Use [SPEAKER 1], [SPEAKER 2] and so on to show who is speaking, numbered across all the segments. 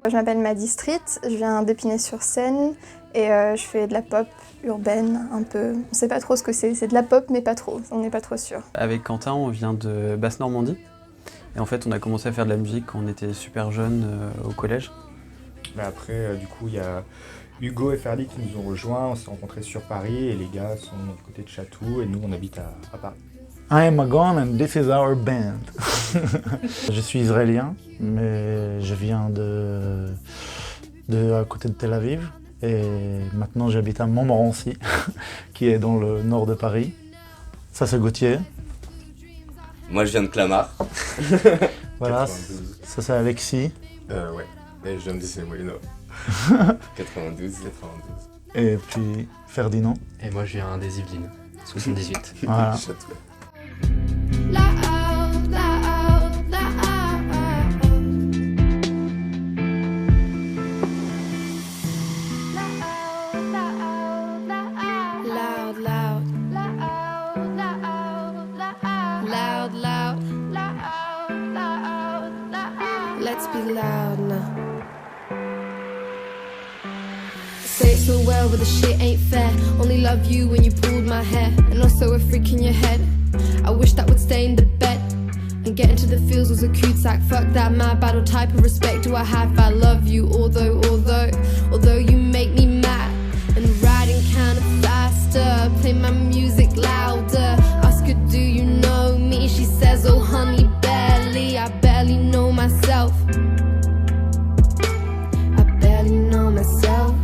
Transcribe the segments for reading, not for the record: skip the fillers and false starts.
[SPEAKER 1] Je m'appelle Maddy Street, je viens d'Épinay-sur-Seine et je fais de la pop urbaine un peu. On sait pas trop ce que c'est de la pop mais pas trop, on n'est pas trop sûr.
[SPEAKER 2] Avec Quentin, on vient de Basse-Normandie et en fait on a commencé à faire de la musique quand on était super jeunes au collège.
[SPEAKER 3] Mais après, du coup, il y a Hugo et Ferdi qui nous ont rejoints, on s'est rencontrés sur Paris et les gars sont du côté de Chatou et nous on habite à Paris.
[SPEAKER 4] I am Agon and this is our band. Je suis israélien, mais je viens de à côté de Tel Aviv et maintenant j'habite à Montmorency, qui est dans le nord de Paris. Ça c'est Gauthier.
[SPEAKER 5] Moi je viens de Clamart.
[SPEAKER 4] Voilà,
[SPEAKER 3] 92.
[SPEAKER 4] ça c'est Alexis.
[SPEAKER 6] Ouais, et je viens de Dessines-les-Moulineaux.
[SPEAKER 5] 92.
[SPEAKER 4] Et puis Ferdinand.
[SPEAKER 7] Et moi je viens des Yvelines, 78.
[SPEAKER 4] Voilà.
[SPEAKER 6] Châtelet.
[SPEAKER 8] Let's be loud now. Say it so well, but the shit ain't fair. Only love you when you pulled my hair, and also a freak in your head. I wish that would stay in the bed. And get into the feels was a cul-de-sac. Fuck that mad battle type of respect do I have if I love you? Although you make me mad. And riding kinda faster, play my music louder. Ask her, do you know me? She says, oh honey, barely. I barely know myself. I barely know myself.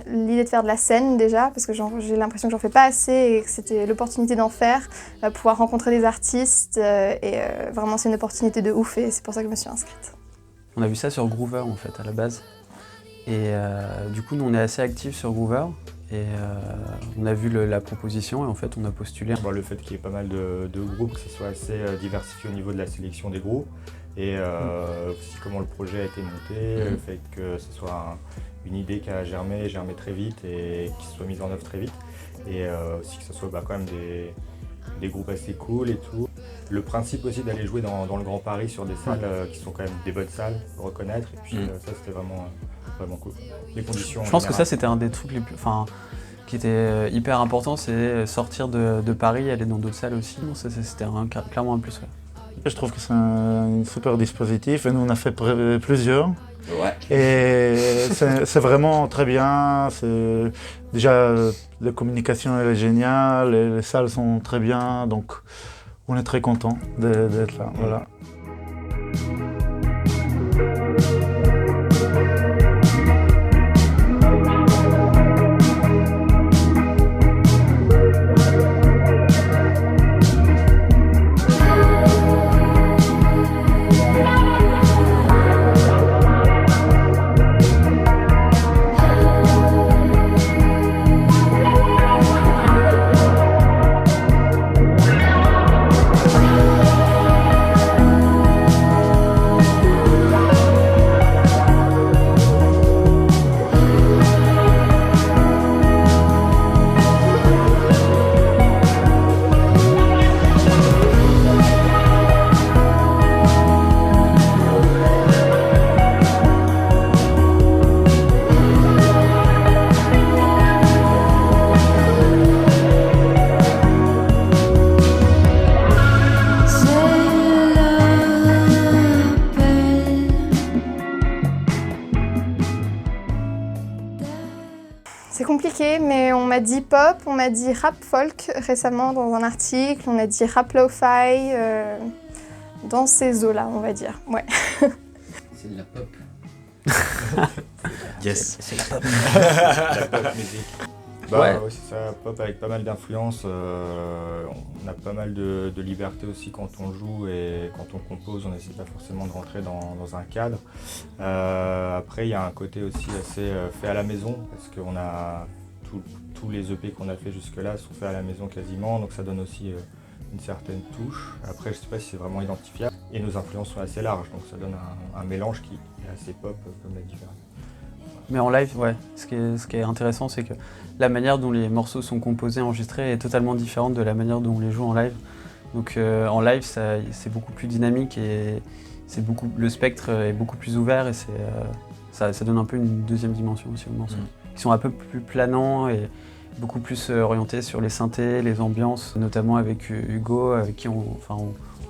[SPEAKER 1] L'idée de faire de la scène déjà, parce que j'ai l'impression que j'en fais pas assez et que c'était l'opportunité d'en faire, pouvoir rencontrer des artistes et vraiment c'est une opportunité de ouf et c'est pour ça que je me suis inscrite.
[SPEAKER 2] On a vu ça sur Groover en fait à la base et du coup nous on est assez actifs sur Groover et on a vu la proposition et en fait on a postulé.
[SPEAKER 3] Bon, le fait qu'il y ait pas mal de groupes, que ce soit assez diversifié au niveau de la sélection des groupes et aussi comment le projet a été monté, le fait que ce soit une idée qui a germé très vite et qui se soit mise en œuvre très vite et aussi que ce soit quand même des groupes assez cool et tout. Le principe aussi d'aller jouer dans le Grand Paris sur des salles qui sont quand même des bonnes salles, reconnaître et puis ça c'était vraiment cool. Les conditions.
[SPEAKER 2] Je pense que ça c'était un des trucs les plus, qui était hyper important, c'est sortir de Paris et aller dans d'autres salles aussi. Ça c'était clairement un plus. Ouais.
[SPEAKER 4] Je trouve que c'est un super dispositif et nous on a fait plusieurs.
[SPEAKER 5] Ouais.
[SPEAKER 4] Et c'est vraiment très bien. Déjà la communication elle est géniale, les salles sont très bien, donc on est très content d'être là. Voilà.
[SPEAKER 1] C'est compliqué, mais on m'a dit pop, on m'a dit rap folk récemment dans un article, on a dit rap lo-fi, dans ces eaux-là, on va dire. Ouais.
[SPEAKER 7] C'est de la pop.
[SPEAKER 2] Yes.
[SPEAKER 7] C'est la pop.
[SPEAKER 3] La pop musique.
[SPEAKER 2] Ouais.
[SPEAKER 3] Ouais, c'est ça, pop avec pas mal d'influences. On a pas mal de liberté aussi quand on joue et quand on compose, on n'essaie pas forcément de rentrer dans un cadre. Après, il y a un côté aussi assez fait à la maison parce qu'on a tous les EP qu'on a fait jusque-là sont faits à la maison quasiment, donc ça donne aussi une certaine touche. Après, je sais pas si c'est vraiment identifiable. Et nos influences sont assez larges, donc ça donne un mélange qui est assez pop comme l'a dit Ferdi.
[SPEAKER 2] Mais en live, ouais, ce qui est intéressant, c'est que la manière dont les morceaux sont composés, enregistrés, est totalement différente de la manière dont on les joue en live. Donc en live, c'est beaucoup plus dynamique et le spectre est beaucoup plus ouvert et ça donne un peu une deuxième dimension aussi aux morceaux. Ils sont un peu plus planants et beaucoup plus orientés sur les synthés, les ambiances, notamment avec Hugo, avec qui on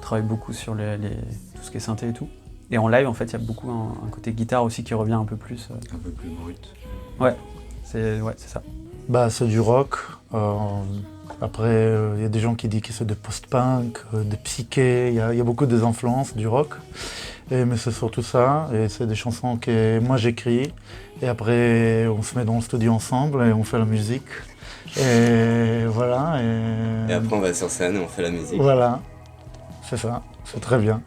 [SPEAKER 2] travaille beaucoup sur tout ce qui est synthé et tout. Et en live, en fait, il y a beaucoup un côté guitare aussi qui revient un peu plus.
[SPEAKER 6] Un peu plus brut.
[SPEAKER 2] Ouais, c'est ça.
[SPEAKER 4] Bah, c'est du rock. Après, il y a des gens qui disent que c'est de post-punk, de psyché. Il y a beaucoup des influences du rock. Mais c'est surtout ça. Et c'est des chansons que moi j'écris. Et après, on se met dans le studio ensemble et on fait la musique. Et voilà.
[SPEAKER 5] Et après, on va sur scène et on fait la musique.
[SPEAKER 4] Voilà. C'est ça. C'est très bien.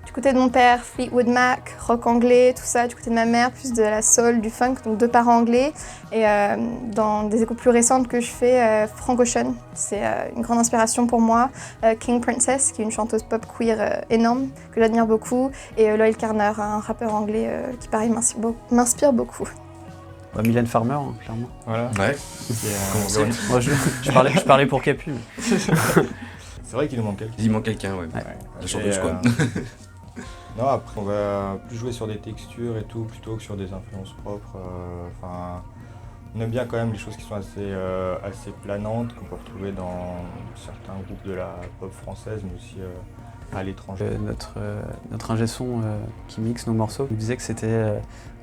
[SPEAKER 1] Du côté de mon père, Fleetwood Mac, rock anglais, tout ça. Du côté de ma mère, plus de la soul, du funk, donc 2 parents anglais. Et dans des échos plus récentes que je fais, Frank Ocean, c'est une grande inspiration pour moi. King Princess, qui est une chanteuse pop queer énorme, que j'admire beaucoup. Et Loyle Carner, un rappeur anglais qui pareil m'inspire beaucoup.
[SPEAKER 2] Bah, Mylène Farmer, hein, clairement.
[SPEAKER 3] Voilà.
[SPEAKER 6] Ouais.
[SPEAKER 2] Moi, je parlais pour Capu.
[SPEAKER 3] C'est vrai qu'il nous manque quelqu'un.
[SPEAKER 6] Il manque quelqu'un, ouais. La chanteuse, quoi.
[SPEAKER 3] Non, après on va plus jouer sur des textures et tout plutôt que sur des influences propres. On aime bien quand même les choses qui sont assez planantes, qu'on peut retrouver dans certains groupes de la pop française, mais aussi à l'étranger.
[SPEAKER 2] Notre ingé son qui mixe nos morceaux nous disait que c'était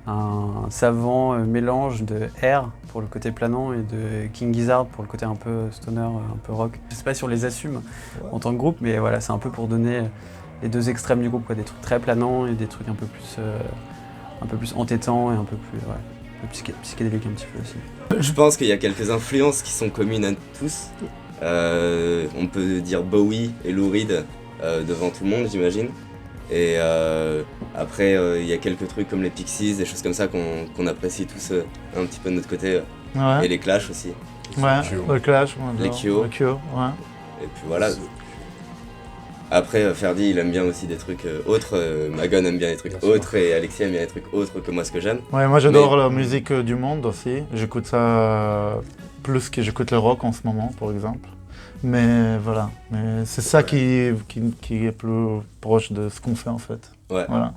[SPEAKER 2] un savant mélange de R pour le côté planant et de King Gizzard pour le côté un peu stoner, un peu rock. Je sais pas si on les assume en tant que groupe, mais voilà, c'est un peu pour donner les 2 extrêmes du groupe, quoi, des trucs très planants et des trucs un peu plus entêtants et un peu plus psychédéliques un petit peu aussi.
[SPEAKER 5] Je pense qu'il y a quelques influences qui sont communes à tous. On peut dire Bowie et Lou Reed devant tout le monde, j'imagine. Et après, il y a quelques trucs comme les Pixies, des choses comme ça qu'on apprécie tous un petit peu de notre côté.
[SPEAKER 4] Ouais.
[SPEAKER 5] Et les Clash aussi.
[SPEAKER 4] Ouais, le Clash,
[SPEAKER 5] les Kyo.
[SPEAKER 4] ouais.
[SPEAKER 5] Et puis voilà. Après, Ferdi, il aime bien aussi des trucs autres. Magon aime bien des trucs autres et Alexis aime bien des trucs autres que moi ce que j'aime.
[SPEAKER 4] Ouais, moi j'adore la musique du monde aussi. J'écoute ça plus que j'écoute le rock en ce moment, par exemple. Mais voilà, c'est ça qui est plus proche de ce qu'on fait en fait.
[SPEAKER 5] Ouais.
[SPEAKER 4] Voilà.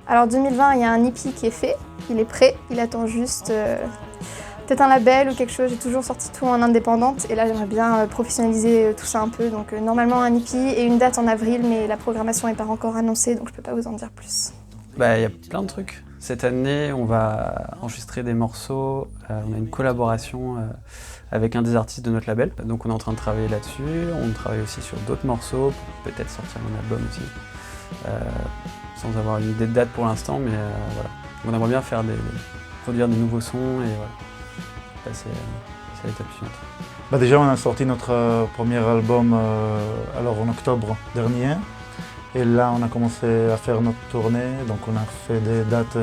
[SPEAKER 1] Alors 2020, il y a un EP qui est fait, il est prêt, il attend juste peut-être un label ou quelque chose. J'ai toujours sorti tout en indépendante et là j'aimerais bien professionnaliser tout ça un peu. Donc normalement un EP et une date en avril, mais la programmation n'est pas encore annoncée, donc je peux pas vous en dire plus.
[SPEAKER 2] Bah, y a plein de trucs. Cette année, on va enregistrer des morceaux, on a une collaboration avec un des artistes de notre label, donc on est en train de travailler là-dessus. On travaille aussi sur d'autres morceaux, pour peut-être sortir un album aussi, sans avoir une idée de date pour l'instant, mais voilà. On aimerait bien produire des nouveaux sons et voilà, passer à l'étape suivante.
[SPEAKER 4] Bah déjà, on a sorti notre premier album en octobre dernier. Et là, on a commencé à faire notre tournée. Donc, on a fait des dates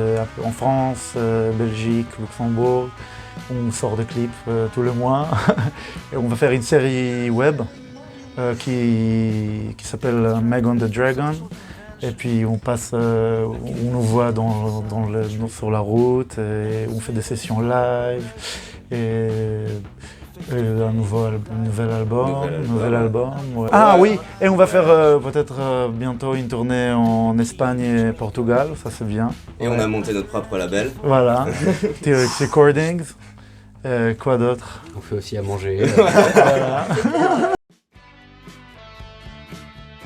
[SPEAKER 4] en France, Belgique, Luxembourg. On sort des clips tous les mois. Et on va faire une série web qui s'appelle Megan the Dragon. Et puis, on nous voit sur la route. Et on fait des sessions live. Et un nouvel album. Ouais. Ah oui, et on va faire peut-être bientôt une tournée en Espagne et Portugal, ça c'est bien.
[SPEAKER 5] Et on a monté notre propre label.
[SPEAKER 4] Voilà, T-Rex Recordings. Quoi d'autre?
[SPEAKER 7] On fait aussi à manger.
[SPEAKER 4] Voilà.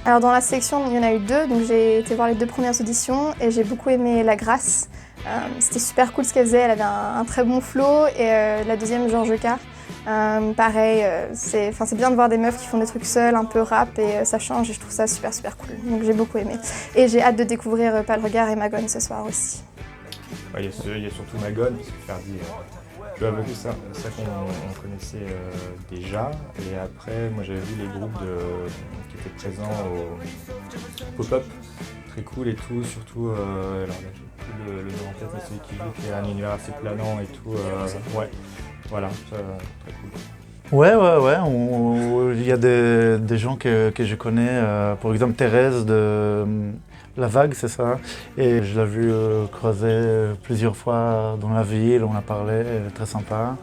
[SPEAKER 1] Alors dans la sélection, il y en a eu 2, donc j'ai été voir les 2 premières auditions et j'ai beaucoup aimé La Grâce. C'était super cool ce qu'elle faisait, elle avait un très bon flow et la deuxième, Georges K. Pareil, c'est bien de voir des meufs qui font des trucs seules, un peu rap et ça change et je trouve ça super cool. Donc j'ai beaucoup aimé. Et j'ai hâte de découvrir Pas le regard et Magone ce soir aussi.
[SPEAKER 3] Ouais, il y a surtout Magone, parce que Ferdi, je dois avouer ça qu'on connaissait déjà. Et après, moi j'avais vu les groupes qui étaient présents au pop-up, très cool et tout, surtout, alors là, j'ai plus le nom en tête, mais celui qui joue, qui a un univers assez planant et tout, ouais, voilà, ça, très cool.
[SPEAKER 4] Ouais, il y a des gens que je connais, par exemple Thérèse de La Vague, c'est ça, et je l'ai vu croiser plusieurs fois dans la ville, on a parlé, elle est très sympa.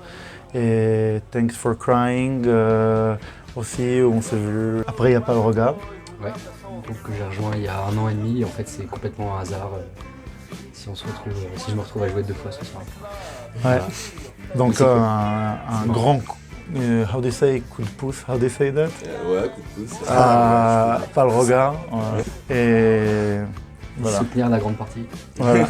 [SPEAKER 4] Et Thanks for Crying aussi, où on s'est vu. Après, il n'y a pas le regard.
[SPEAKER 7] Ouais, un groupe que j'ai rejoint il y a 1 an et demi, et en fait c'est complètement un hasard si je me retrouve à jouer 2 fois ce soir.
[SPEAKER 4] Ouais.
[SPEAKER 7] Voilà.
[SPEAKER 4] Donc un grand, how do you say, coup de pouce, how do you say that?
[SPEAKER 5] Ouais, coup de pouce.
[SPEAKER 4] Pas le regard. Et voilà.
[SPEAKER 7] Soutenir la grande partie.
[SPEAKER 4] Voilà.
[SPEAKER 3] Ouais.